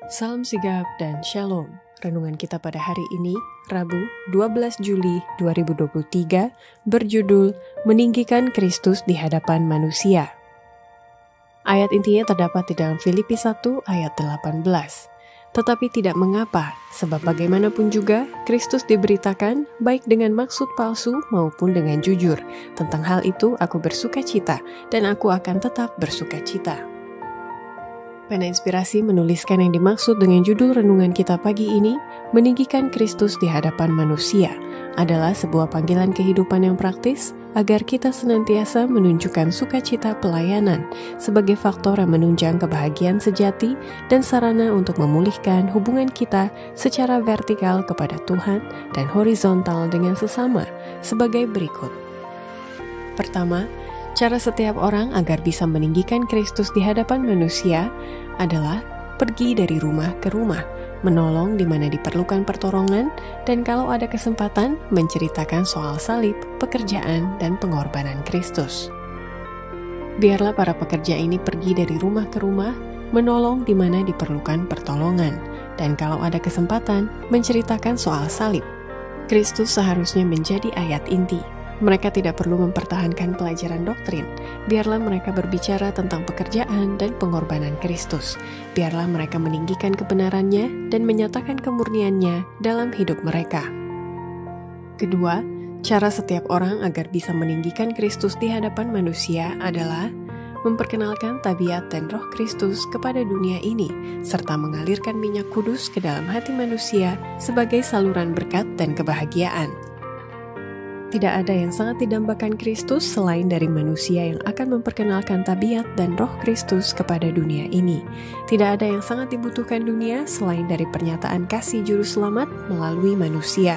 Salam sigap dan shalom. Renungan kita pada hari ini, Rabu 12 Juli 2023, berjudul Meninggikan Kristus di Hadapan Manusia. Ayat intinya terdapat di dalam Filipi 1 ayat 18. Tetapi tidak mengapa, sebab bagaimanapun juga Kristus diberitakan baik dengan maksud palsu maupun dengan jujur. Tentang hal itu aku bersukacita dan aku akan tetap bersukacita. Pena Inspirasi menuliskan yang dimaksud dengan judul renungan kita pagi ini, meninggikan Kristus di hadapan manusia, adalah sebuah panggilan kehidupan yang praktis agar kita senantiasa menunjukkan sukacita pelayanan sebagai faktor yang menunjang kebahagiaan sejati dan sarana untuk memulihkan hubungan kita secara vertikal kepada Tuhan dan horizontal dengan sesama sebagai berikut. Pertama, cara setiap orang agar bisa meninggikan Kristus di hadapan manusia adalah pergi dari rumah ke rumah, menolong di mana diperlukan pertolongan, dan kalau ada kesempatan menceritakan soal salib, pekerjaan, dan pengorbanan Kristus. Biarlah para pekerja ini pergi dari rumah ke rumah, menolong di mana diperlukan pertolongan, dan kalau ada kesempatan menceritakan soal salib. Kristus seharusnya menjadi ayat inti. Mereka tidak perlu mempertahankan pelajaran doktrin. Biarlah mereka berbicara tentang pekerjaan dan pengorbanan Kristus. Biarlah mereka meninggikan kebenarannya dan menyatakan kemurniannya dalam hidup mereka. Kedua, cara setiap orang agar bisa meninggikan Kristus di hadapan manusia adalah memperkenalkan tabiat dan roh Kristus kepada dunia ini, serta mengalirkan minyak kudus ke dalam hati manusia sebagai saluran berkat dan kebahagiaan. Tidak ada yang sangat didambakan Kristus selain dari manusia yang akan memperkenalkan tabiat dan roh Kristus kepada dunia ini. Tidak ada yang sangat dibutuhkan dunia selain dari pernyataan kasih juru selamat melalui manusia.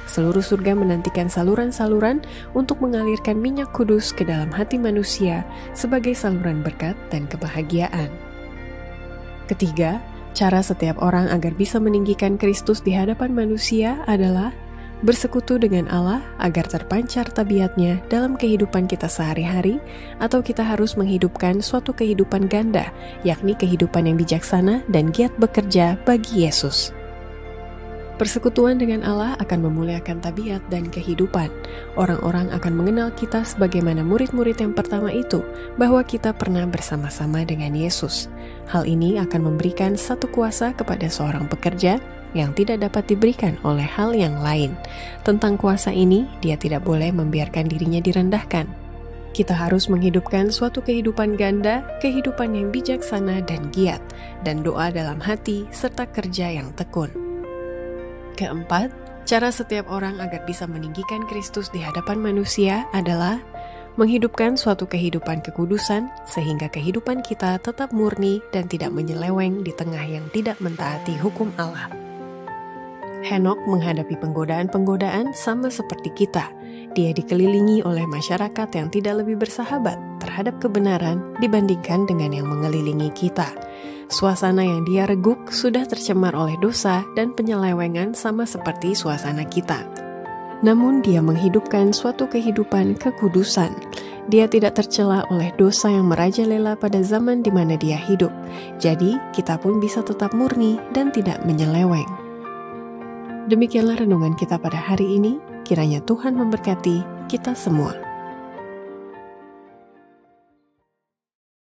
Seluruh surga menantikan saluran-saluran untuk mengalirkan minyak kudus ke dalam hati manusia sebagai saluran berkat dan kebahagiaan. Ketiga, cara setiap orang agar bisa meninggikan Kristus di hadapan manusia adalah bersekutu dengan Allah agar terpancar tabiatnya dalam kehidupan kita sehari-hari, atau kita harus menghidupkan suatu kehidupan ganda, yakni kehidupan yang bijaksana dan giat bekerja bagi Yesus. Persekutuan dengan Allah akan memuliakan tabiat dan kehidupan. Orang-orang akan mengenal kita sebagaimana murid-murid yang pertama itu, bahwa kita pernah bersama-sama dengan Yesus. Hal ini akan memberikan satu kuasa kepada seorang pekerja yang tidak dapat diberikan oleh hal yang lain. Tentang kuasa ini, dia tidak boleh membiarkan dirinya direndahkan. Kita harus menghidupkan suatu kehidupan ganda, kehidupan yang bijaksana dan giat, dan doa dalam hati serta kerja yang tekun. Keempat, cara setiap orang agar bisa meninggikan Kristus di hadapan manusia adalah menghidupkan suatu kehidupan kekudusan sehingga kehidupan kita tetap murni dan tidak menyeleweng di tengah yang tidak mentaati hukum Allah. Henok menghadapi penggodaan-penggodaan sama seperti kita. Dia dikelilingi oleh masyarakat yang tidak lebih bersahabat terhadap kebenaran dibandingkan dengan yang mengelilingi kita. Suasana yang dia reguk sudah tercemar oleh dosa dan penyelewengan sama seperti suasana kita. Namun dia menghidupkan suatu kehidupan kekudusan. Dia tidak tercela oleh dosa yang merajalela pada zaman di mana dia hidup. Jadi kita pun bisa tetap murni dan tidak menyeleweng. Demikianlah renungan kita pada hari ini. Kiranya Tuhan memberkati kita semua.